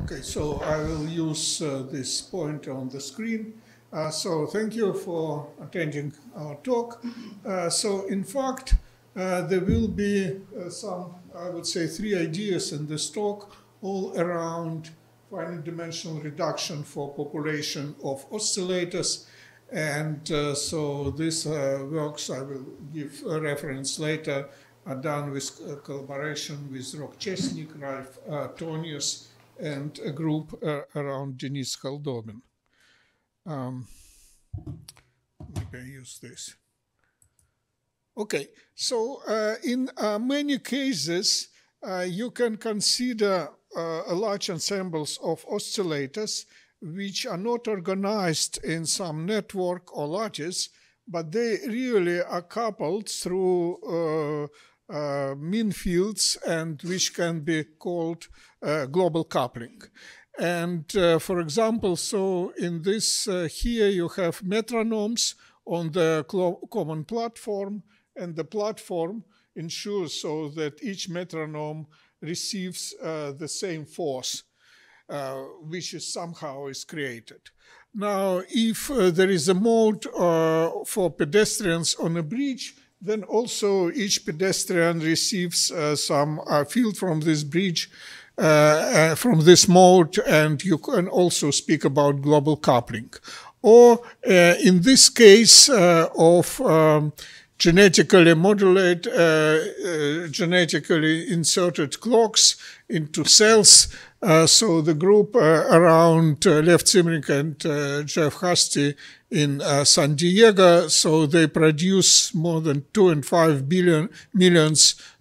Okay, so I will use this point on the screen. So thank you for attending our talk. So in fact, there will be some, I would say, 3 ideas in this talk, all around finite dimensional reduction for population of oscillators. And so this works, I will give a reference later, are done with collaboration with Cestnik, Ralph Tonius, and a group around Denis Khaldobin. Maybe I use this. Okay, so in many cases, you can consider a large ensembles of oscillators which are not organized in some network or lattice, but they really are coupled through mean fields and which can be called global coupling. And for example, so in this here you have metronomes on the common platform, and the platform ensures so that each metronome receives the same force, which is somehow is created. Now, if there is a mode for pedestrians on a bridge, then also each pedestrian receives some field from this bridge, from this mode, and you can also speak about global coupling. Or in this case of genetically modulate, genetically inserted clocks into cells. So the group around Lev Zimnik and Jeff Hastie in San Diego, so they produce more than 2.5 million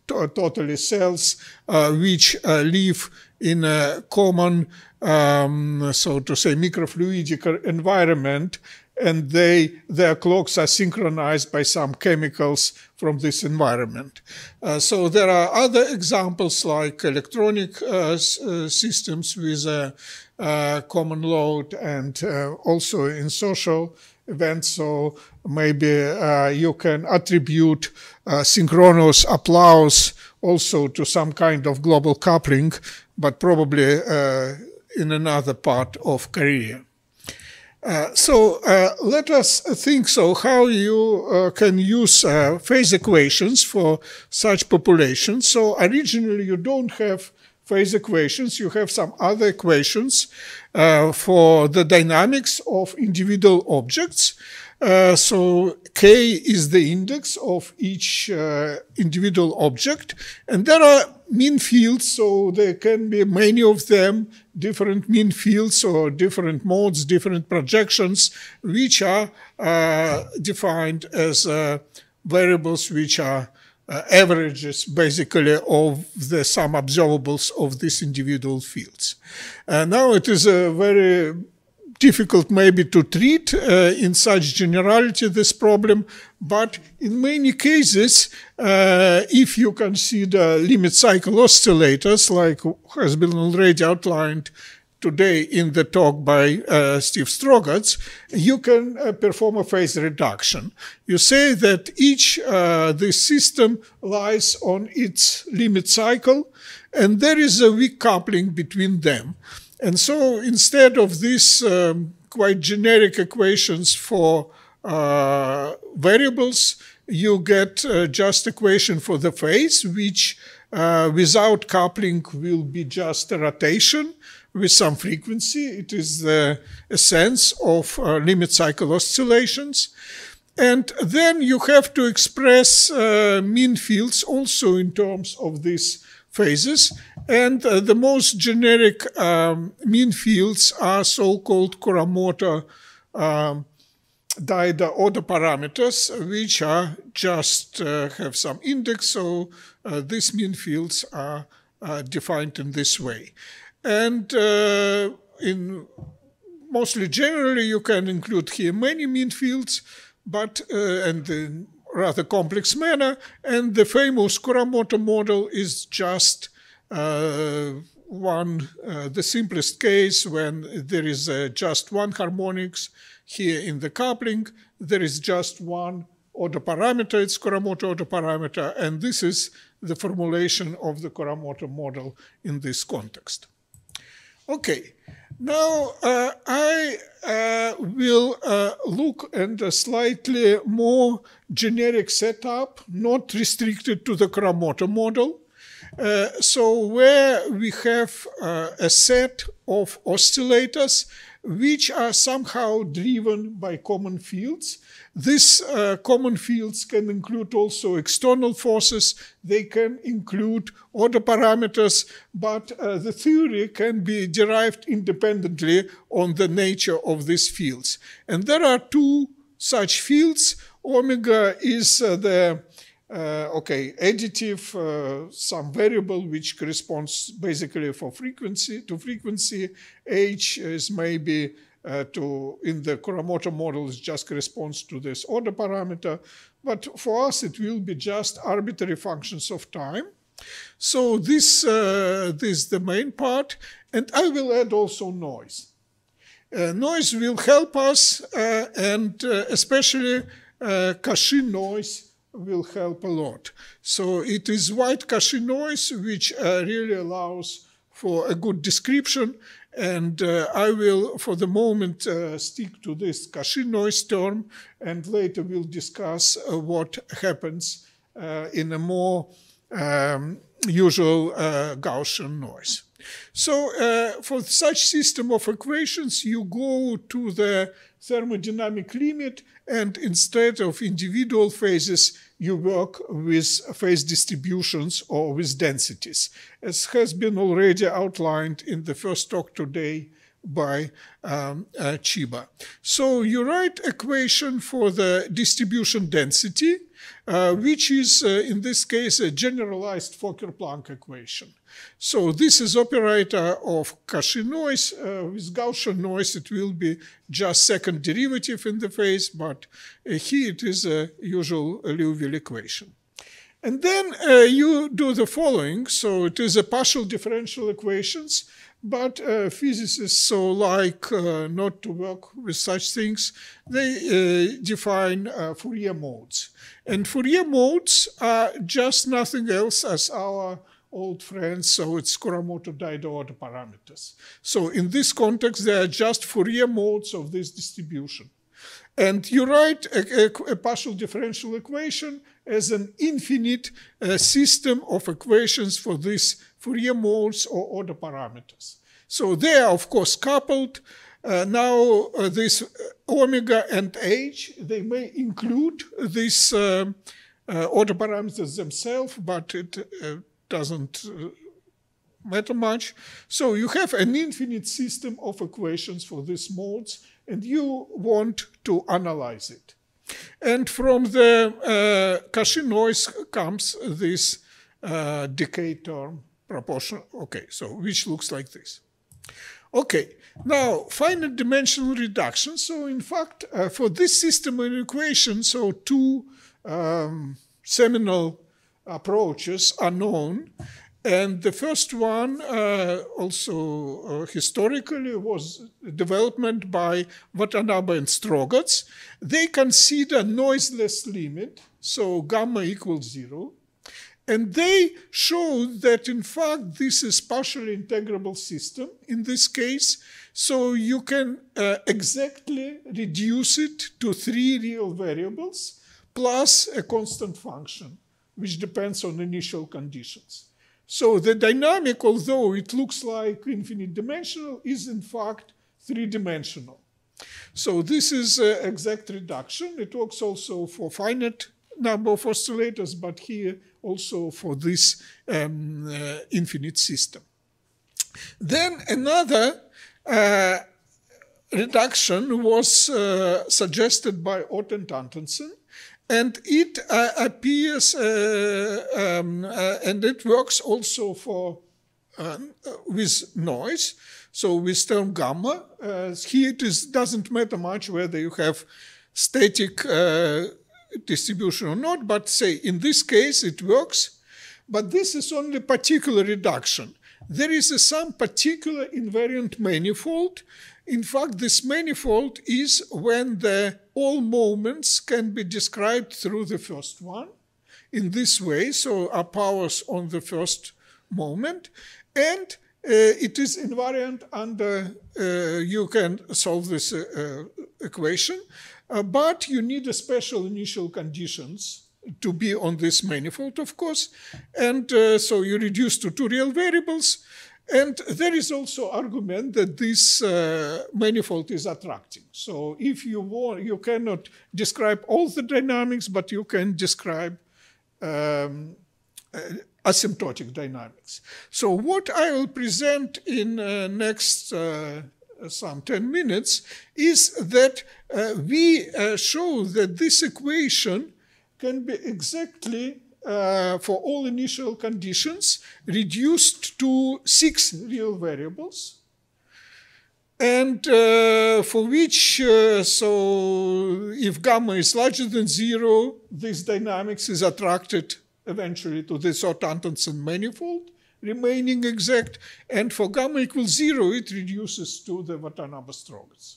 totally cells which live in a common, so to say, microfluidic environment, and their clocks are synchronized by some chemicals from this environment. So there are other examples like electronic systems with a common load, and also in social events. So maybe you can attribute synchronous applause also to some kind of global coupling, but probably in another part of career. So let us think so how you can use phase equations for such populations. So originally you don't have phase equations, you have some other equations for the dynamics of individual objects. So K is the index of each individual object, and there are mean fields, so there can be many of them, different mean fields or different modes, different projections, which are defined as variables which are averages basically of the sum observables of these individual fields. Now it is a very difficult maybe to treat in such generality this problem, but in many cases, if you consider limit cycle oscillators, like has been already outlined today in the talk by Steve Strogatz, you can perform a phase reduction. You say that each this system lies on its limit cycle, and there is a weak coupling between them. And so instead of these quite generic equations for variables, you get just equation for the phase, which without coupling will be just a rotation with some frequency. It is the essence of limit cycle oscillations. And then you have to express mean fields also in terms of these phases. And the most generic mean fields are so-called Kuramoto Dida autoparameters, which are just have some index. So these mean fields are defined in this way. And in mostly generally, you can include here many mean fields, but and in rather complex manner. And the famous Kuramoto model is just the simplest case when there is just one harmonics. Here in the coupling, there is just one autoparameter, it's Kuramoto autoparameter, and this is the formulation of the Kuramoto model in this context. Okay, now I will look at a slightly more generic setup, not restricted to the Kuramoto model. So where we have a set of oscillators which are somehow driven by common fields. These common fields can include also external forces. They can include order parameters, but the theory can be derived independently on the nature of these fields. And there are two such fields. Omega is the additive, some variable which corresponds basically to frequency. H is maybe in the Kuramoto model, it just corresponds to this order parameter. But for us, it will be just arbitrary functions of time. So this is the main part. And I will add also noise. Noise will help us, and especially Gaussian noise will help a lot. So it is white Gaussian noise, which really allows for a good description. And I will, for the moment, stick to this Gaussian noise term, and later we'll discuss what happens in a more usual Gaussian noise. So for such system of equations, you go to the thermodynamic limit, and instead of individual phases, you work with phase distributions or with densities, as has been already outlined in the first talk today by Chiba. So you write equation for the distribution density, which is, in this case, a generalized Fokker-Planck equation. So this is operator of Gaussian noise. With Gaussian noise, it will be just second derivative in the phase, but here it is a usual Liouville equation. And then you do the following. So it is a partial differential equations, but physicists so like not to work with such things. They define Fourier modes. And Fourier modes are just nothing else as our old friends, so it's Kuramoto-Daido order parameters. So in this context, they are just Fourier modes of this distribution. And you write a partial differential equation as an infinite system of equations for these Fourier modes or order parameters. So they are, of course, coupled. Now, this omega and h, they may include these order parameters themselves, but it doesn't matter much. So you have an infinite system of equations for these modes, and you want to analyze it. And from the Gaussian noise comes this decay term proportional. Okay, so which looks like this. Okay, now finite dimensional reduction. So in fact, for this system of equations, so two seminal approaches are known. And the first one, also historically, was development by Watanabe and Strogatz. They consider noiseless limit, so gamma equals 0. And they showed that, in fact, this is partially integrable system in this case. So you can exactly reduce it to 3 real variables plus a constant function, which depends on initial conditions. So the dynamic, although it looks like infinite dimensional, is in fact 3-dimensional. So this is exact reduction. It works also for finite number of oscillators, but here also for this infinite system. Then another reduction was suggested by Ott and Antonsen. And it appears, and it works also for with noise, so with term gamma. Here it doesn't matter much whether you have static distribution or not, but say in this case it works. But this is only particular reduction. There is some particular invariant manifold. In fact, this manifold is when all moments can be described through the first one in this way, so are powers on the first moment. And it is invariant under, you can solve this equation, but you need a special initial conditions to be on this manifold, of course. And so you reduce to two real variables. And there is also argument that this manifold is attracting. So if you want, you cannot describe all the dynamics, but you can describe asymptotic dynamics. So what I will present in next some 10 minutes is that we show that this equation can be exactly for all initial conditions reduced to 6 real variables, and for which, so if gamma is larger than 0, this dynamics is attracted eventually to this Ott-Antonsen manifold, remaining exact, and for gamma equals 0, it reduces to the Watanabe-Strogatz.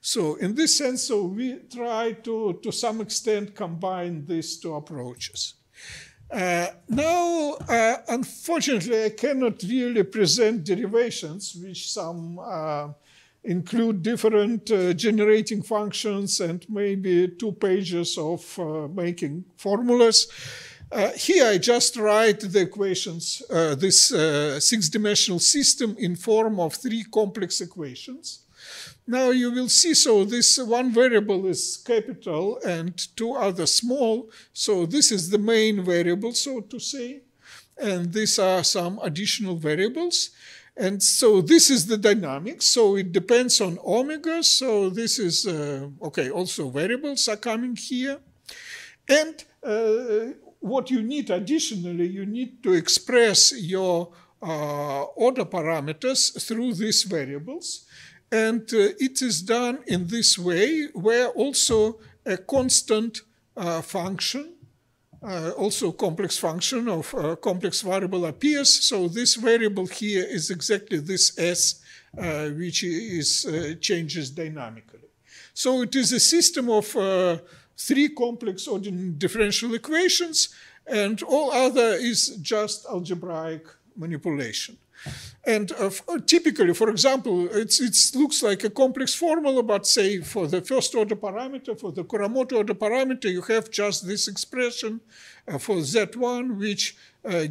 So in this sense, so we try to some extent combine these two approaches. Now, unfortunately, I cannot really present derivations, which some include different generating functions and maybe 2 pages of making formulas. Here I just write the equations, this 6-dimensional system in form of 3 complex equations. Now you will see, so this one variable is capital and 2 others small. So this is the main variable, so to say. And these are some additional variables. And so this is the dynamics. So it depends on omega. So this is, okay, also variables are coming here. And what you need additionally, you need to express your order parameters through these variables. And it is done in this way, where also a constant function, also complex function of a complex variable appears. So this variable here is exactly this S, which is changes dynamically. So it is a system of 3 complex ordinary differential equations, and all other is just algebraic manipulation. And typically, for example, it looks like a complex formula, but say for the first order parameter, for the Kuramoto order parameter, you have just this expression for Z1, which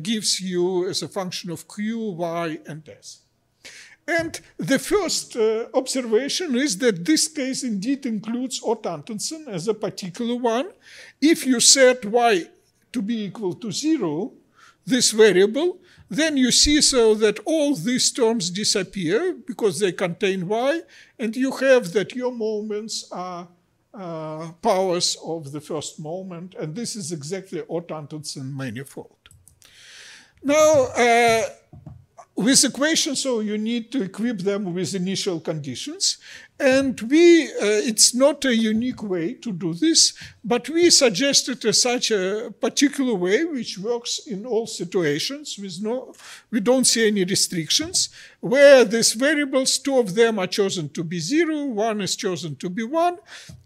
gives you as a function of Q, Y, and S. And the first observation is that this case indeed includes Ott-Antonsen as a particular one. If you set Y to be equal to 0, this variable, then you see so that all these terms disappear because they contain Y, and you have that your moments are powers of the first moment, and this is exactly Ott-Antonsen manifold. Now, with equations, so you need to equip them with initial conditions. And it's not a unique way to do this, but we suggested such a particular way which works in all situations. We don't see any restrictions, where these variables, 2 of them are chosen to be 0, 1 is chosen to be 1.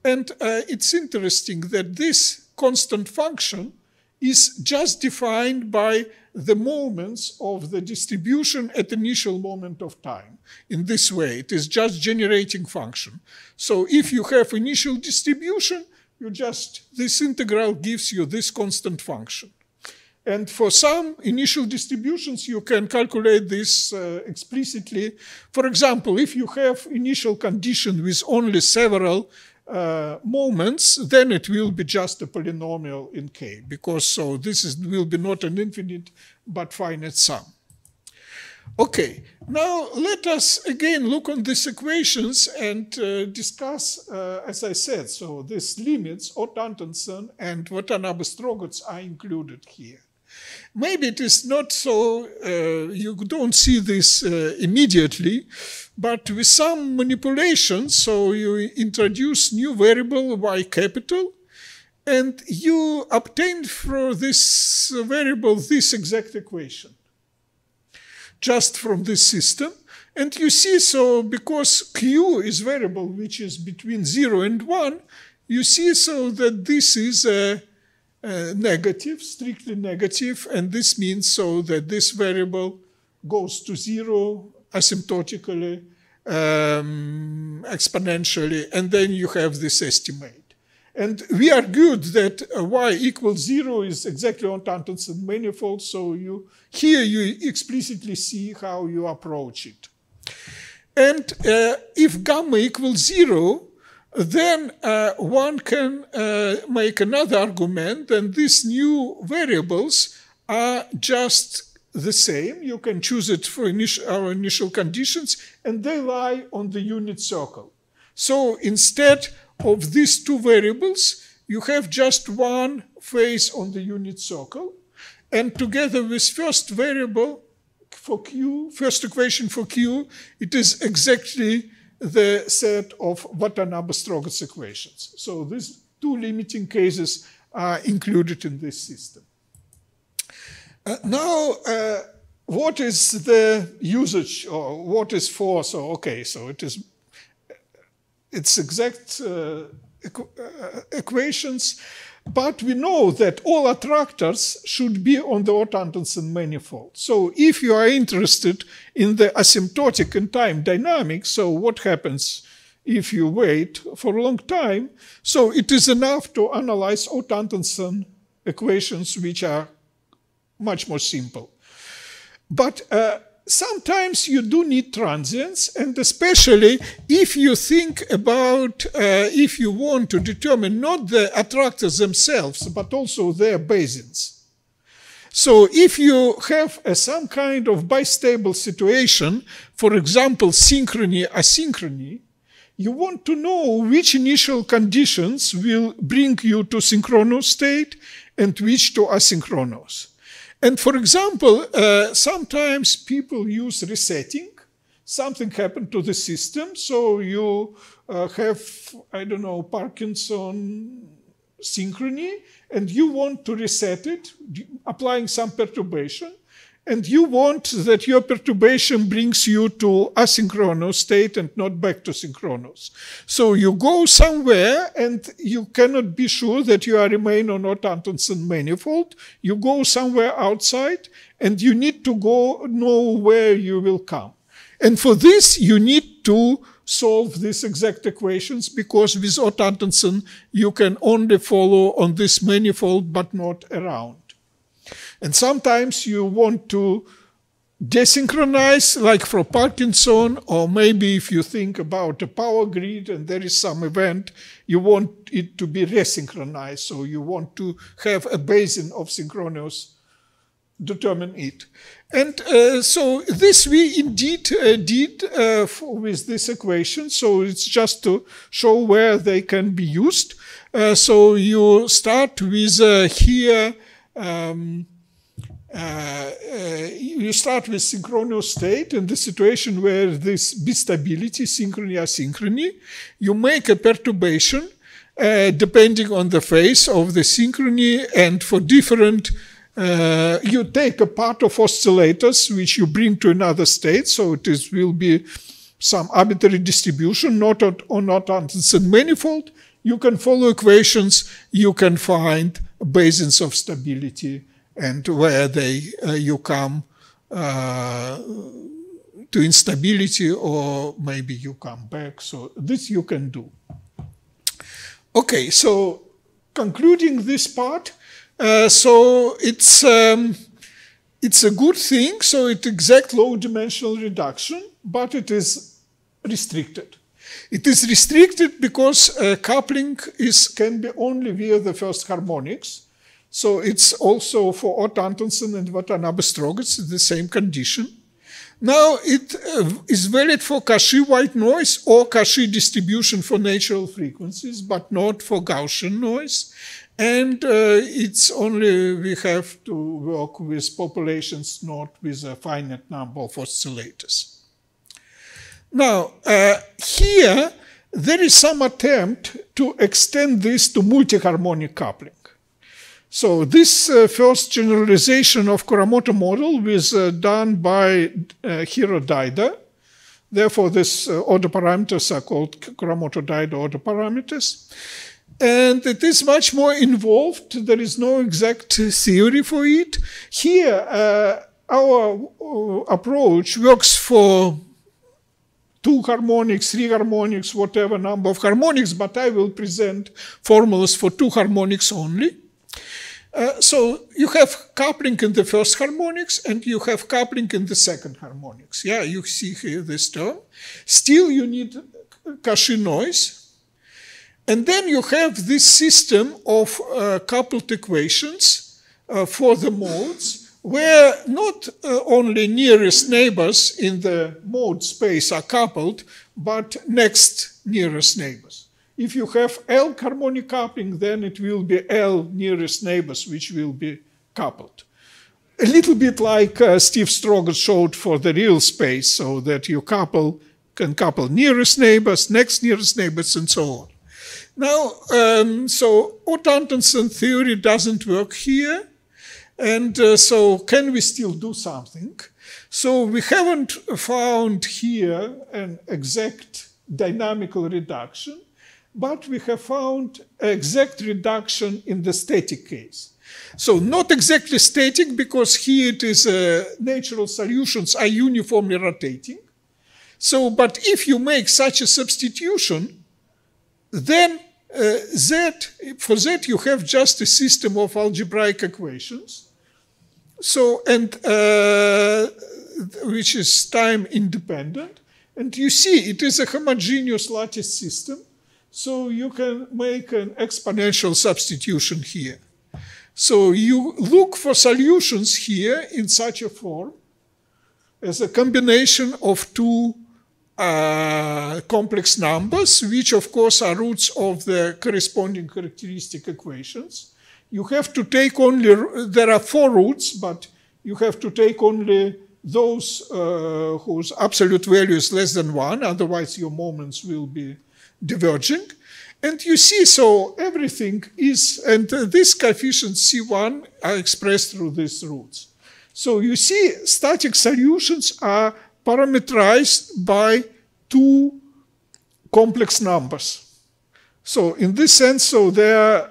And it's interesting that this constant function is just defined by the moments of the distribution at initial moment of time. In this way, it is just generating function. So if you have initial distribution, this integral gives you this constant function. And for some initial distributions, you can calculate this explicitly. For example, if you have initial condition with only several moments, then it will be just a polynomial in K, because so this will be not an infinite but finite sum. Okay, now let us again look on these equations and discuss, as I said, so these limits, Ott-Antonsen and Watanabe-Strogatz are included here. Maybe it is not so, you don't see this immediately, but with some manipulation, so you introduce new variable y capital, and you obtain for this variable this exact equation, just from this system. And you see, so because q is variable which is between 0 and 1, you see so that this is a negative, strictly negative, and this means so that this variable goes to zero asymptotically, exponentially, and then you have this estimate. And we argued that y equals 0 is exactly Ott-Antonsen manifold, so here you explicitly see how you approach it. And if gamma equals 0, then one can make another argument, and these new variables are just the same. You can choose it for our initial conditions, and they lie on the unit circle. So instead of these two variables, you have just one phase on the unit circle, and together with first variable for Q, first equation for Q, it is exactly the set of Watanabe Strogatz equations. So these two limiting cases are included in this system. Now, what is the usage, or what is for? So, okay, so it's exact equations, but we know that all attractors should be on the Ott-Antonsen manifold. So if you are interested in the asymptotic and time dynamics, so what happens if you wait for a long time? So it is enough to analyze Ott-Antonsen equations, which are much more simple. But sometimes you do need transients, and especially if you think about if you want to determine not the attractors themselves, but also their basins. So if you have some kind of bistable situation, for example, synchrony, asynchrony, you want to know which initial conditions will bring you to synchronous state and which to asynchronous. And for example, sometimes people use resetting. Something happened to the system, so you have, I don't know, Parkinson synchrony, and you want to reset it, applying some perturbation, and you want that your perturbation brings you to asynchronous state and not back to synchronous. So you go somewhere and you cannot be sure that you remain on Ott-Antonsen manifold. You go somewhere outside and you need to know where you will come. And for this, you need to solve these exact equations, because with Ott-Antonsen, you can only follow on this manifold but not around. And sometimes you want to desynchronize, like for Parkinson, or maybe if you think about a power grid and there is some event, you want it to be resynchronized. So you want to have a basin of synchronous, determine it. And so this we indeed did with this equation. So it's just to show where they can be used. So you start with here, you start with synchronous state and the situation where this bistability, synchrony, asynchrony, you make a perturbation depending on the phase of the synchrony, and for different, you take a part of oscillators which you bring to another state, so it will be some arbitrary distribution, not on Ott-Antonsen manifold. You can follow equations, you can find basins of stability, and where you come to instability, or maybe you come back. So this you can do. Okay, so concluding this part, so it's a good thing. So it's exact low-dimensional reduction, but it is restricted. It is restricted because coupling can be only via the first harmonics. So it's also for Ott-Antonsen and Watanabe Strogatz, the same condition. Now it is valid for Cauchy white noise or Cauchy distribution for natural frequencies, but not for Gaussian noise. And it's only we have to work with populations, not with a finite number of oscillators. Now, here there is some attempt to extend this to multiharmonic coupling. So this first generalization of Kuramoto model was done by Hiro Daida. Therefore, these order parameters are called Kuramoto-Daida order parameters. And it is much more involved. There is no exact theory for it. Here, our approach works for 2 harmonics, 3 harmonics, whatever number of harmonics, but I will present formulas for 2 harmonics only. So you have coupling in the first harmonics and you have coupling in the second harmonics. Yeah, you see here this term. Still you need Gaussian noise. And then you have this system of coupled equations for the modes, where not only nearest neighbors in the mode space are coupled, but next nearest neighbors. If you have L harmonic coupling, then it will be L nearest neighbors which will be coupled. A little bit like Steve Strogatz showed for the real space, so that you can couple nearest neighbors, next nearest neighbors, and so on. Now, so Ott-Antonsen theory doesn't work here. And so can we still do something? So we haven't found here an exact dynamical reduction, but we have found exact reduction in the static case. So not exactly static, because here it is natural solutions are uniformly rotating. So, but if you make such a substitution, then for Z you have just a system of algebraic equations. So, and which is time independent. And you see it is a homogeneous lattice system. So you can make an exponential substitution here. So you look for solutions here in such a form as a combination of 2 complex numbers, which of course are roots of the corresponding characteristic equations. You have to take only, there are 4 roots, but you have to take only those whose absolute value is less than 1, otherwise your moments will be diverging. And you see, so everything is, and these coefficients C1 are expressed through these roots. So you see static solutions are parameterized by 2 complex numbers. So in this sense, so they are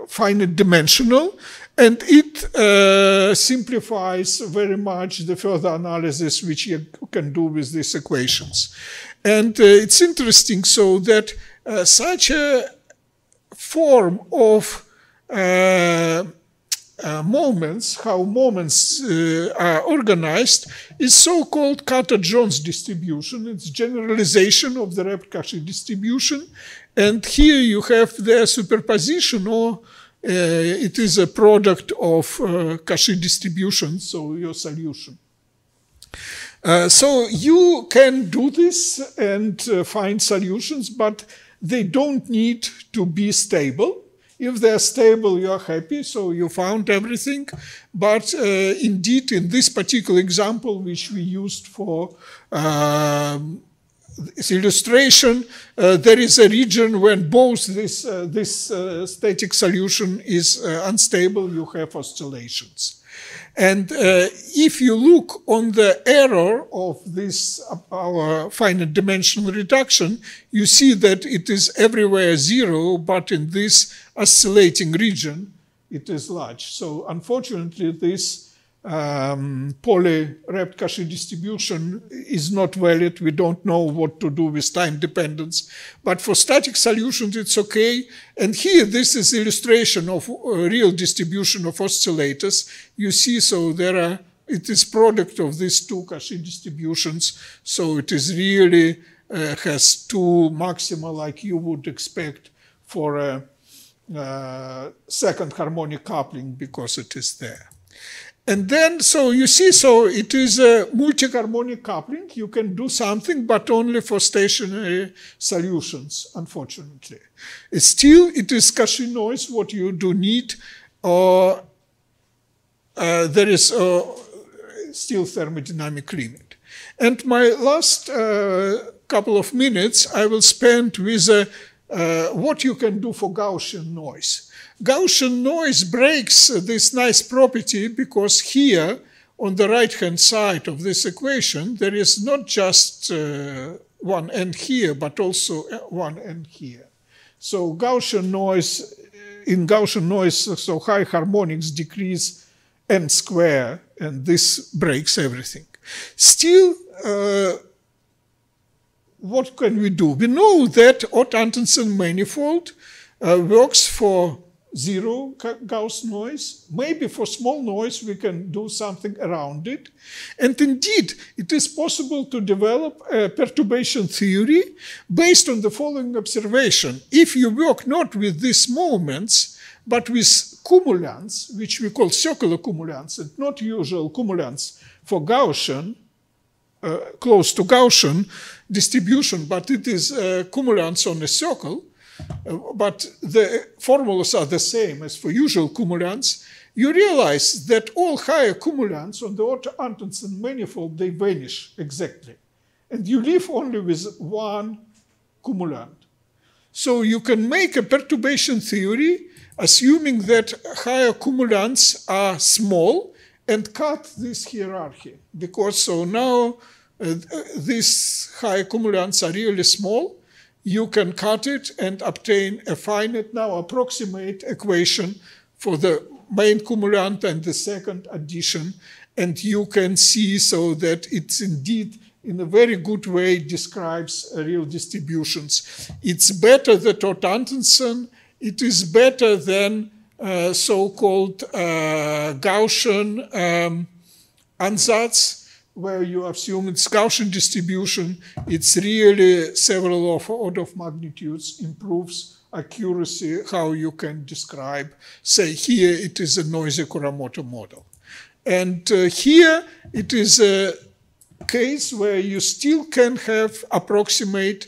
finite dimensional, and it simplifies very much the further analysis which you can do with these equations. And it's interesting so that such a form of moments, how moments are organized, is so-called Carter-Jones distribution. It's generalization of the Repert-Cauchy distribution. And here you have the superposition, or it is a product of Cauchy distribution, so your solution. So you can do this and find solutions, but they don't need to be stable. If they're stable, you're happy, so you found everything. But indeed, in this particular example, which we used for this illustration, there is a region when both this static solution is unstable, you have oscillations. And if you look on the error of this, our finite dimensional reduction, you see that it is everywhere 0, but in this oscillating region, it is large. So unfortunately, this poly-Repert-Cauchy distribution is not valid. We don't know what to do with time dependence. But for static solutions, it's okay. And here, this is illustration of a real distribution of oscillators. You see, so there are, it is product of these 2 Cauchy distributions. So it is really has 2 maxima like you would expect for a second harmonic coupling because it is there. And then, so you see, so it is a multi-harmonic coupling. You can do something, but only for stationary solutions, unfortunately. Still, it is Gaussian noise, what you do need, or there is still thermodynamic limit. And my last couple of minutes, I will spend with what you can do for Gaussian noise. Gaussian noise breaks this nice property because here, on the right-hand side of this equation, there is not just one end here, but also one end here. So Gaussian noise, in Gaussian noise, so high harmonics decrease n square and this breaks everything. Still, what can we do? We know that Ott-Antonsen manifold works for zero Gauss noise. Maybe for small noise we can do something around it. And indeed, it is possible to develop a perturbation theory based on the following observation. If you work not with these moments, but with cumulants, which we call circular cumulants, and not usual cumulants for Gaussian, close to Gaussian distribution, but it is cumulants on a circle, but the formulas are the same as for usual cumulants, you realize that all higher cumulants on the Ott-Antonsen manifold, they vanish exactly. And you leave only with one cumulant. So you can make a perturbation theory assuming that higher cumulants are small and cut this hierarchy. Because so now these higher cumulants are really small. You can cut it and obtain a finite, now approximate equation for the main cumulant and the second addition. And you can see so that it's indeed in a very good way describes real distributions. It's better than Ott-Antonsen. It is better than so-called Gaussian ansatz, where you assume it's Gaussian distribution. It's really several of order of magnitudes, improves accuracy, how you can describe, say here it is a noisy Kuramoto model. And here it is a case where you still can have approximate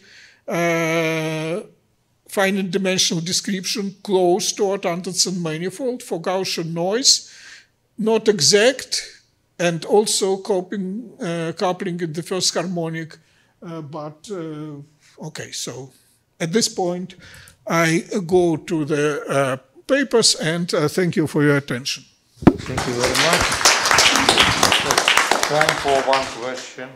finite dimensional description close to Ott-Antonsen manifold for Gaussian noise, not exact, and also coupling in the first harmonic. Okay, so at this point, I go to the papers, and thank you for your attention. Thank you very much. Time for one question.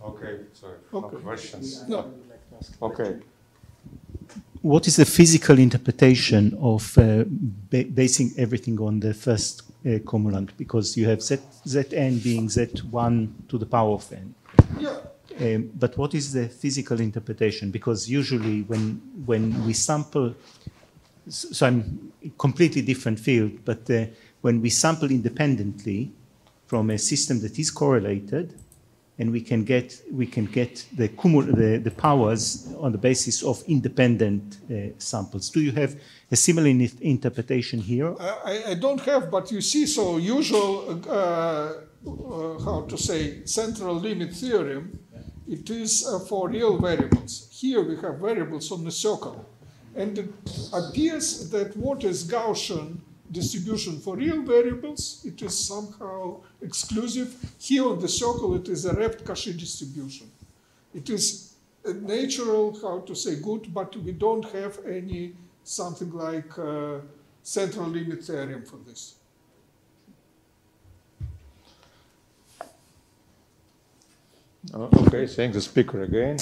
Okay, sorry, no questions. No. Okay. What is the physical interpretation of basing everything on the first cumulant? Because you have Zn being Z1 to the power of n. Yeah. But what is the physical interpretation? Because usually when we sample, so I'm a completely different field, but when we sample independently from a system that is correlated, and we can get the powers on the basis of independent samples. Do you have a similar interpretation here? I don't have, but you see, so usual, how to say, central limit theorem, it is for real variables. Here we have variables on the circle. And it appears that what is Gaussian distribution for real variables, it is somehow exclusive. Here on the circle, it is a wrapped Cauchy distribution. It is a natural, how to say, good, but we don't have any something like central limit theorem for this. Okay, thank the speaker again.